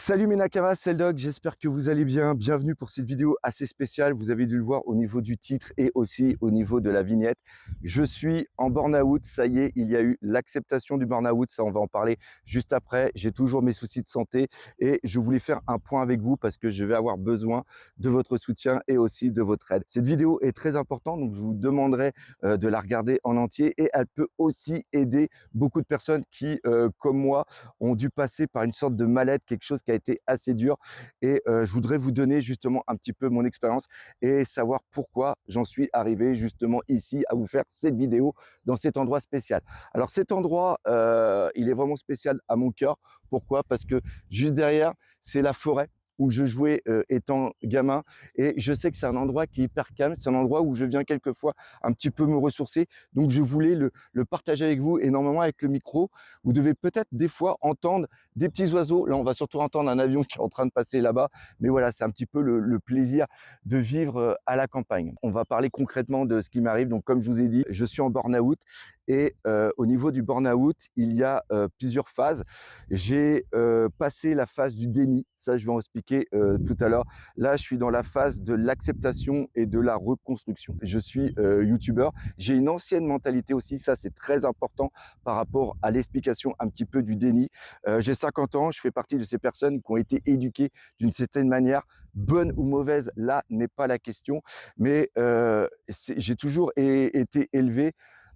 Salut mes Nakamas, c'est le Doc, j'espère que vous allez bien. Bienvenue pour cette vidéo assez spéciale. Vous avez dû le voir au niveau du titre et aussi au niveau de la vignette. Je suis en burn-out, ça y est, il y a eu l'acceptation du burn-out, ça on va en parler juste après. J'ai toujours mes soucis de santé et je voulais faire un point avec vous parce que je vais avoir besoin de votre soutien et aussi de votre aide. Cette vidéo est très importante, donc je vous demanderai de la regarder en entier et elle peut aussi aider beaucoup de personnes qui, comme moi, ont dû passer par une sorte de mal-être, quelque chose qui a été assez dur. Et je voudrais vous donner justement un petit peu mon expérience et savoir pourquoi j'en suis arrivé justement ici à vous faire cette vidéo dans cet endroit spécial. Alors cet endroit, il est vraiment spécial à mon cœur. Pourquoi? Parce que juste derrière, c'est la forêt où je jouais étant gamin et je sais que c'est un endroit qui est hyper calme, c'est un endroit où je viens quelquefois un petit peu me ressourcer, donc je voulais le partager avec vous et normalement avec le micro, vous devez peut-être des fois entendre des petits oiseaux. Là, on va surtout entendre un avion qui est en train de passer là-bas. Mais voilà, c'est un petit peu le plaisir de vivre à la campagne. On va parler concrètement de ce qui m'arrive. Donc, comme je vous ai dit, je suis en burn-out. Et au niveau du burn-out, il y a plusieurs phases. J'ai passé la phase du déni. Ça, je vais en expliquer tout à l'heure. Là, je suis dans la phase de l'acceptation et de la reconstruction. Je suis youtubeur. J'ai une ancienne mentalité aussi. Ça, c'est très important par rapport à l'explication un petit peu du déni. J'ai 50 ans, je fais partie de ces personnes qui ont été éduquées d'une certaine manière, bonne ou mauvaise, là n'est pas la question, mais j'ai toujours été élevé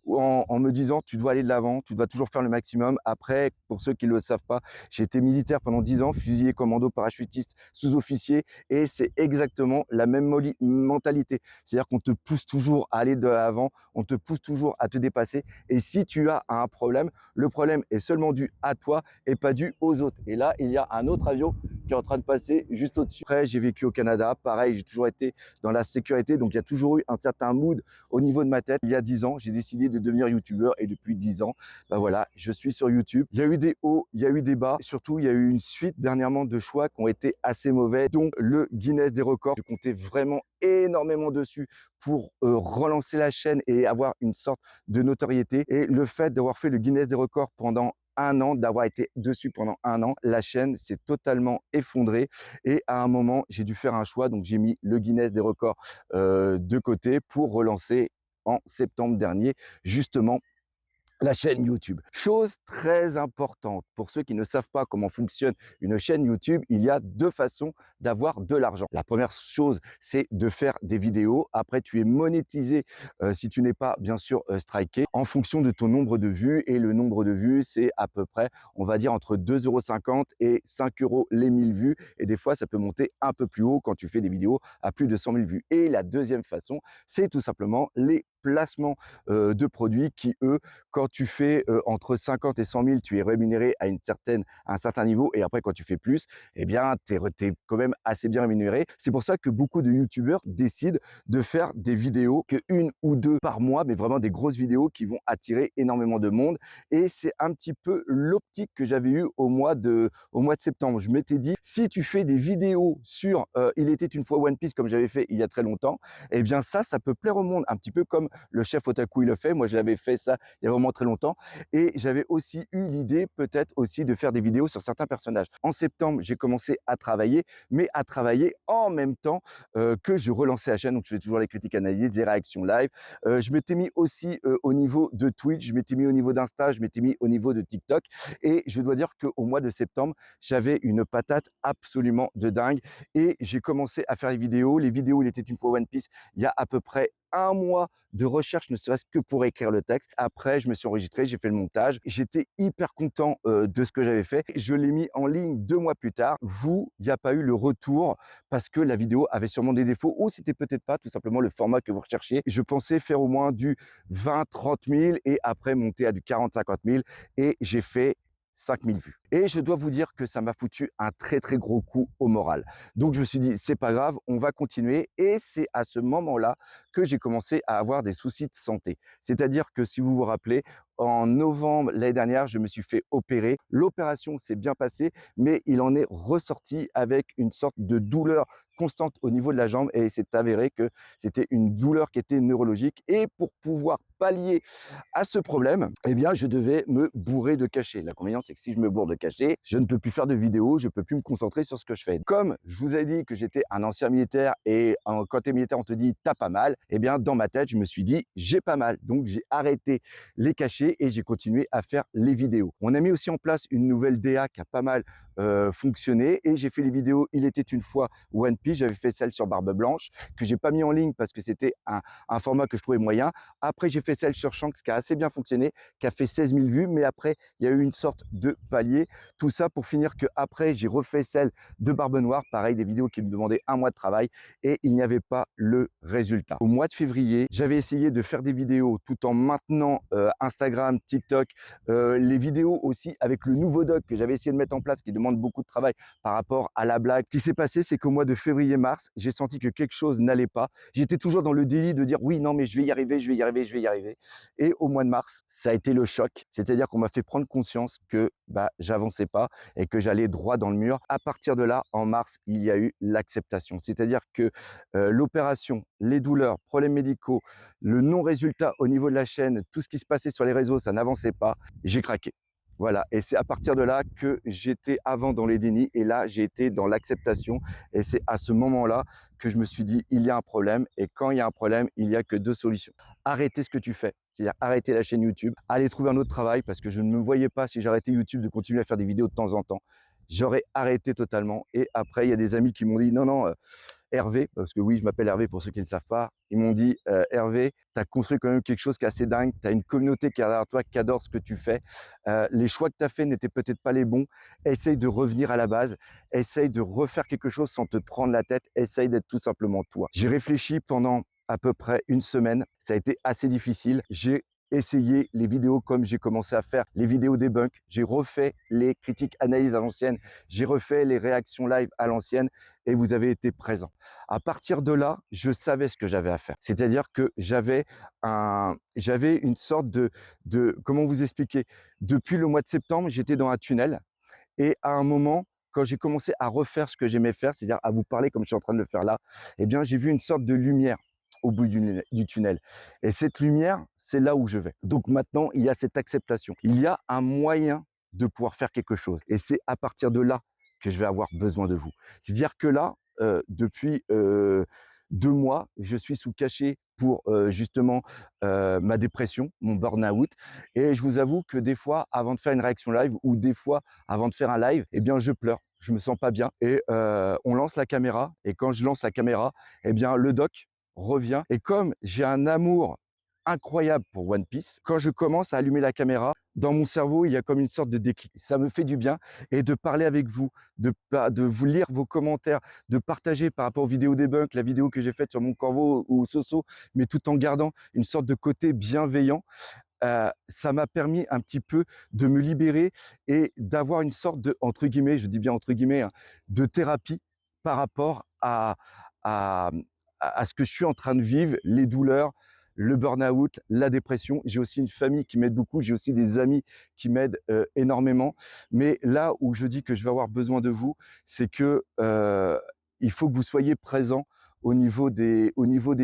en me disant tu dois aller de l'avant, tu dois toujours faire le maximum. Après, pour ceux qui ne le savent pas, j'ai été militaire pendant 10 ans, fusilier, commando, parachutiste, sous-officier, et c'est exactement la même mentalité. C'est-à-dire qu'on te pousse toujours à aller de l'avant, on te pousse toujours à te dépasser, et si tu as un problème, le problème est seulement dû à toi et pas dû aux autres. Et là, il y a un autre avion qui est en train de passer juste au-dessus. Après, j'ai vécu au Canada, pareil, j'ai toujours été dans la sécurité, donc il y a toujours eu un certain mood au niveau de ma tête. Il y a 10 ans, j'ai décidé de devenir youtubeur et depuis 10 ans, ben voilà, je suis sur YouTube. Il y a eu des hauts, il y a eu des bas. Et surtout, il y a eu une suite dernièrement de choix qui ont été assez mauvais, dont le Guinness des records. Je comptais vraiment énormément dessus pour relancer la chaîne et avoir une sorte de notoriété. Et le fait d'avoir fait le Guinness des records pendant un an, d'avoir été dessus pendant un an, la chaîne s'est totalement effondrée et à un moment, j'ai dû faire un choix. Donc, j'ai mis le Guinness des records de côté pour relancer en septembre dernier, justement, la chaîne YouTube. Chose très importante, pour ceux qui ne savent pas comment fonctionne une chaîne YouTube, il y a deux façons d'avoir de l'argent. La première chose, c'est de faire des vidéos. Après, tu es monétisé si tu n'es pas, bien sûr, striké en fonction de ton nombre de vues. Et le nombre de vues, c'est à peu près, on va dire, entre 2,50 € et 5 € les 1000 vues. Et des fois, ça peut monter un peu plus haut quand tu fais des vidéos à plus de 100 000 vues. Et la deuxième façon, c'est tout simplement les placements de produits qui, eux, quand tu fais entre 50 et 100 000, tu es rémunéré à un certain niveau. Et après, quand tu fais plus, eh bien, t'es quand même assez bien rémunéré. C'est pour ça que beaucoup de youtubeurs décident de faire des vidéos, que une ou deux par mois, mais vraiment des grosses vidéos qui vont attirer énormément de monde. Et c'est un petit peu l'optique que j'avais eue au mois de septembre. Je m'étais dit, si tu fais des vidéos sur Il était une fois One Piece, comme j'avais fait il y a très longtemps, eh bien ça peut plaire au monde, un petit peu comme le chef Otaku il le fait. Moi, j'avais fait ça il y a vraiment très longtemps et j'avais aussi eu l'idée peut-être aussi de faire des vidéos sur certains personnages. En septembre, j'ai commencé à travailler, mais à travailler en même temps que je relançais la chaîne. Donc, je fais toujours les critiques analyses, les réactions live. Je m'étais mis aussi au niveau de Twitch, je m'étais mis au niveau d'Insta, je m'étais mis au niveau de TikTok et je dois dire qu'au mois de septembre, j'avais une patate absolument de dingue et j'ai commencé à faire les vidéos. Les vidéos, il était une fois One Piece, il y a à peu près un mois de recherche, ne serait-ce que pour écrire le texte. Après, je me suis enregistré, j'ai fait le montage. J'étais hyper content de ce que j'avais fait. Je l'ai mis en ligne 2 mois plus tard. Vous, il n'y a pas eu le retour parce que la vidéo avait sûrement des défauts ou c'était peut-être pas tout simplement le format que vous recherchiez. Je pensais faire au moins du 20-30 000 et après monter à du 40-50 000 et j'ai fait 5000 vues. Et je dois vous dire que ça m'a foutu un très très gros coup au moral. Donc je me suis dit, c'est pas grave, on va continuer. Et c'est à ce moment-là que j'ai commencé à avoir des soucis de santé. C'est-à-dire que si vous vous rappelez, en novembre l'année dernière, je me suis fait opérer. L'opération s'est bien passée, mais il en est ressorti avec une sorte de douleur constante au niveau de la jambe et c'est avéré que c'était une douleur qui était neurologique et pour pouvoir pallier à ce problème, eh bien, je devais me bourrer de cachets. L'inconvénient, c'est que si je me bourre de cachets, je ne peux plus faire de vidéos, je peux plus me concentrer sur ce que je fais. Comme je vous ai dit que j'étais un ancien militaire et quand tu es militaire, on te dit t'as pas mal, eh bien, dans ma tête, je me suis dit j'ai pas mal. Donc, j'ai arrêté les cachets et j'ai continué à faire les vidéos. On a mis aussi en place une nouvelle DA qui a pas mal fonctionné et j'ai fait les vidéos Il était une fois One Piece. J'avais fait celle sur Barbe Blanche que j'ai pas mis en ligne parce que c'était un format que je trouvais moyen. Après, j'ai fait celle sur Shanks qui a assez bien fonctionné, qui a fait 16 000 vues, mais après, il y a eu une sorte de palier. Tout ça pour finir que après, j'ai refait celle de Barbe Noire, pareil, des vidéos qui me demandaient un mois de travail et il n'y avait pas le résultat. Au mois de février, j'avais essayé de faire des vidéos tout en maintenant Instagram, TikTok, les vidéos aussi avec le nouveau doc que j'avais essayé de mettre en place qui demande beaucoup de travail par rapport à la blague. Ce qui s'est passé, c'est qu'au mois de février-mars, j'ai senti que quelque chose n'allait pas. J'étais toujours dans le délit de dire oui, non, mais je vais y arriver, je vais y arriver, je vais y arriver. Et au mois de mars, ça a été le choc. C'est-à-dire qu'on m'a fait prendre conscience que j'avançais pas et que j'allais droit dans le mur. À partir de là, en mars, il y a eu l'acceptation. C'est-à-dire que l'opération, les douleurs, problèmes médicaux, le non-résultat au niveau de la chaîne, tout ce qui se passait sur les réseaux, ça n'avançait pas. J'ai craqué. Voilà, et c'est à partir de là que j'étais avant dans les dénis et là j'ai été dans l'acceptation et c'est à ce moment-là que je me suis dit il y a un problème et quand il y a un problème, il n'y a que deux solutions. Arrêter ce que tu fais, c'est-à-dire arrêter la chaîne YouTube, aller trouver un autre travail parce que je ne me voyais pas si j'arrêtais YouTube de continuer à faire des vidéos de temps en temps. J'aurais arrêté totalement et après il y a des amis qui m'ont dit non, non, Hervé, parce que oui, je m'appelle Hervé pour ceux qui ne le savent pas, ils m'ont dit Hervé, tu as construit quand même quelque chose qui est assez dingue, tu as une communauté qui est derrière toi, qui adore ce que tu fais. Les choix que tu as faits n'étaient peut-être pas les bons. Essaye de revenir à la base, essaye de refaire quelque chose sans te prendre la tête, essaye d'être tout simplement toi. J'ai réfléchi pendant à peu près une semaine, ça a été assez difficile. J'ai essayé les vidéos comme j'ai commencé à faire les vidéos debunk, j'ai refait les critiques analyses à l'ancienne, j'ai refait les réactions live à l'ancienne et vous avez été présents. À partir de là, je savais ce que j'avais à faire. C'est-à-dire que j'avais une sorte de, comment vous expliquer, depuis le mois de septembre, j'étais dans un tunnel et à un moment, quand j'ai commencé à refaire ce que j'aimais faire, c'est-à-dire à vous parler comme je suis en train de le faire là, eh bien, j'ai vu une sorte de lumière au bout du tunnel. Et cette lumière, c'est là où je vais. Donc maintenant, il y a cette acceptation. Il y a un moyen de pouvoir faire quelque chose. Et c'est à partir de là que je vais avoir besoin de vous. C'est-à-dire que là, depuis 2 mois, je suis sous cachet pour justement ma dépression, mon burn-out. Et je vous avoue que des fois, avant de faire une réaction live ou des fois, avant de faire un live, eh bien, je pleure. Je me sens pas bien et on lance la caméra et quand je lance la caméra, eh bien, le doc revient et comme j'ai un amour incroyable pour One Piece, quand je commence à allumer la caméra, dans mon cerveau, il y a comme une sorte de déclic. Ça me fait du bien et de parler avec vous, de vous lire vos commentaires, de partager par rapport aux vidéos debunk, la vidéo que j'ai faite sur mon corbeau ou Soso, mais tout en gardant une sorte de côté bienveillant. Ça m'a permis un petit peu de me libérer et d'avoir une sorte de, entre guillemets, je dis bien entre guillemets, hein, de thérapie par rapport à, à ce que je suis en train de vivre, les douleurs, le burn-out, la dépression. J'ai aussi une famille qui m'aide beaucoup, j'ai aussi des amis qui m'aident énormément. Mais là où je dis que je vais avoir besoin de vous, c'est que il faut que vous soyez présents au niveau des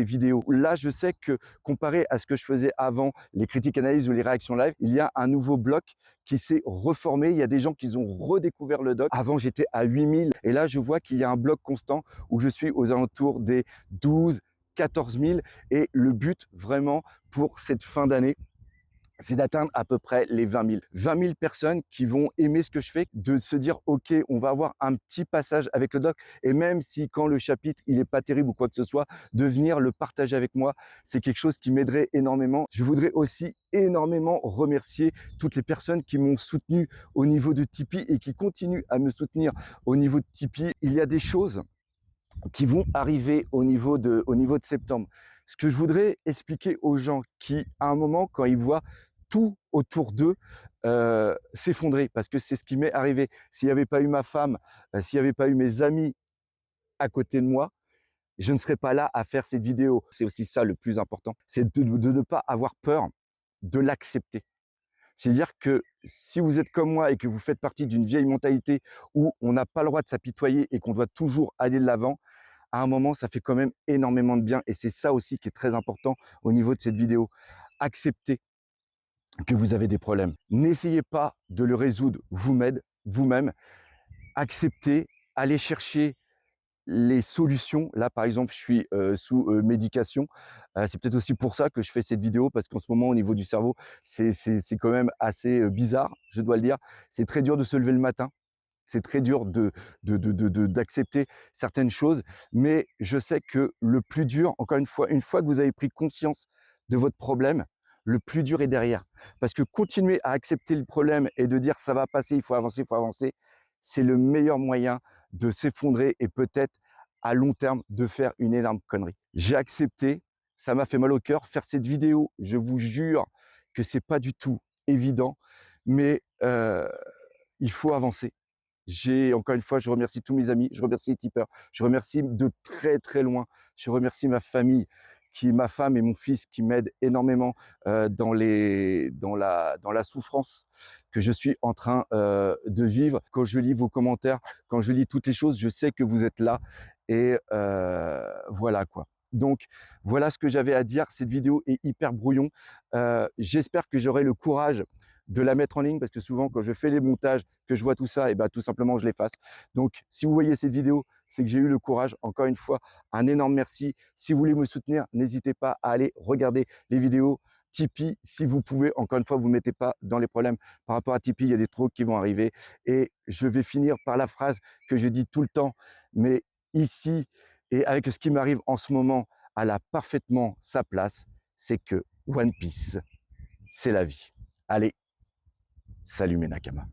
vidéos. Là, je sais que comparé à ce que je faisais avant, les critiques analyses ou les réactions live, il y a un nouveau bloc qui s'est reformé. Il y a des gens qui ont redécouvert le doc. Avant, j'étais à 8000 et là, je vois qu'il y a un bloc constant où je suis aux alentours des 12, 14 000 et le but vraiment pour cette fin d'année, c'est d'atteindre à peu près les 20 000. 20 000 personnes qui vont aimer ce que je fais, de se dire, OK, on va avoir un petit passage avec le doc. Et même si quand le chapitre, il est pas terrible ou quoi que ce soit, de venir le partager avec moi, c'est quelque chose qui m'aiderait énormément. Je voudrais aussi énormément remercier toutes les personnes qui m'ont soutenu au niveau de Tipeee et qui continuent à me soutenir au niveau de Tipeee. Il y a des choses qui vont arriver au niveau de septembre. Ce que je voudrais expliquer aux gens qui, à un moment, quand ils voient tout autour d'eux s'effondrer, parce que c'est ce qui m'est arrivé. S'il n'y avait pas eu ma femme, s'il n'y avait pas eu mes amis à côté de moi, je ne serais pas là à faire cette vidéo. C'est aussi ça le plus important, c'est de ne pas avoir peur de l'accepter. C'est-à-dire que si vous êtes comme moi et que vous faites partie d'une vieille mentalité où on n'a pas le droit de s'apitoyer et qu'on doit toujours aller de l'avant, à un moment, ça fait quand même énormément de bien. Et c'est ça aussi qui est très important au niveau de cette vidéo. Acceptez que vous avez des problèmes. N'essayez pas de le résoudre vous-même. Acceptez, allez chercher les solutions. Là, par exemple, je suis sous médication. C'est peut-être aussi pour ça que je fais cette vidéo, parce qu'en ce moment, au niveau du cerveau, c'est quand même assez bizarre, je dois le dire. C'est très dur de se lever le matin. C'est très dur d'accepter certaines choses, mais je sais que le plus dur, encore une fois que vous avez pris conscience de votre problème, le plus dur est derrière. Parce que continuer à accepter le problème et de dire ça va passer, il faut avancer, c'est le meilleur moyen de s'effondrer et peut-être à long terme de faire une énorme connerie. J'ai accepté, ça m'a fait mal au cœur. Faire cette vidéo, je vous jure que c'est pas du tout évident, mais il faut avancer. Encore une fois, je remercie tous mes amis, je remercie les tipeurs, je remercie de très très loin, je remercie ma famille, ma femme et mon fils qui m'aident énormément dans la souffrance que je suis en train de vivre. Quand je lis vos commentaires, quand je lis toutes les choses, je sais que vous êtes là et voilà quoi. Donc voilà ce que j'avais à dire. Cette vidéo est hyper brouillon. J'espère que j'aurai le courage de la mettre en ligne, parce que souvent quand je fais les montages, que je vois tout ça, et ben tout simplement je l'efface. Donc si vous voyez cette vidéo, c'est que j'ai eu le courage. Encore une fois, un énorme merci. Si vous voulez me soutenir, n'hésitez pas à aller regarder les vidéos Tipeee si vous pouvez. Encore une fois, vous ne mettez pas dans les problèmes par rapport à Tipeee, il y a des trucs qui vont arriver. Et je vais finir par la phrase que je dis tout le temps, mais ici et avec ce qui m'arrive en ce moment, elle a parfaitement sa place, c'est que One Piece, c'est la vie. Allez, salut mes Nakama.